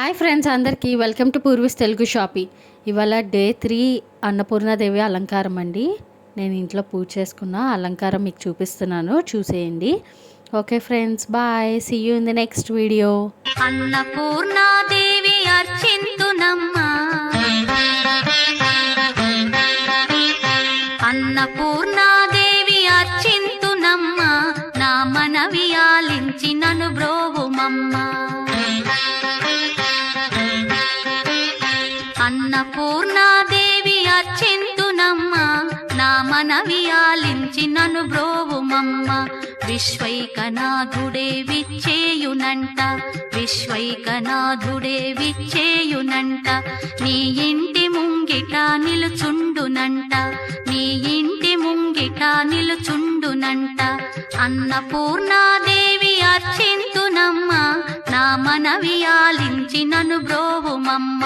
Hi friends, అందరికీ welcome to పూర్వీస్ Telugu షాపీ. ఇవాళ day 3 Annapurnadevi అలంకారం అండి. నేను ఇంట్లో పూజ చేసుకున్న అలంకారం మీకు చూపిస్తున్నాను, చూసేయండి. Okay friends, bye, see you in the next video. Annapurna Devi అర్చింతునమ్మా, అన్నపూర్ణాదేవి అర్చింతునమ్మా, నా మనవి ఆలించి నన్ను బ్రోవుమమ్మా. అన్నపూర్ణాదేవి అర్చింతునమ్మా, నా మనవి ఆలించి నన్ను బ్రోవుమమ్మ. విశ్వైకనాథుడే విచ్చేయునంట, విశ్వైకనాథుడే విచ్చేయునంట, నీ ఇంటి ముంగిట నిలుచుండునంట, నీ ఇంటి ముంగిట నిలుచుండునంట. అన్నపూర్ణాదేవి అర్చింతునమ్మా, నా మనవి ఆలించి నన్ను బ్రోవుమమ్మ.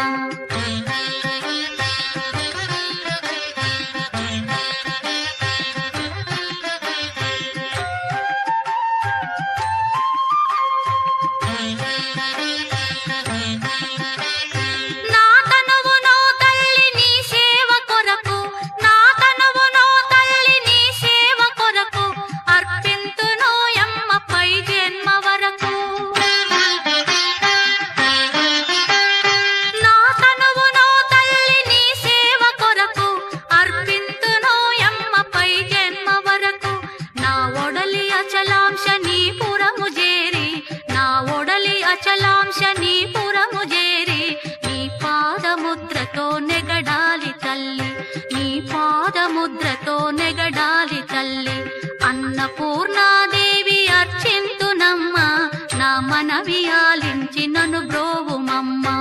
అచలాంశనీపురము చేరి నీ పాదముద్రతో నెగడాలి తల్లి, నీ పాదముద్రతో నెగడాలి తల్లి. అన్నపూర్ణాదేవి అర్చింతునమ్మా, నా మనవి ఆలించి నన్ను బ్రోవుమమ్మా.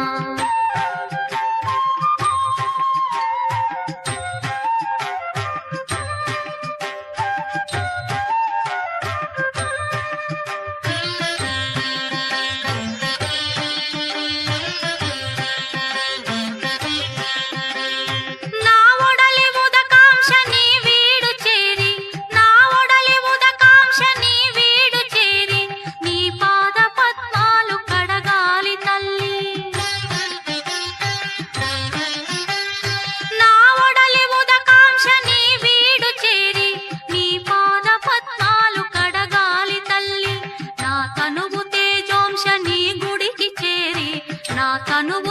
నా తనువు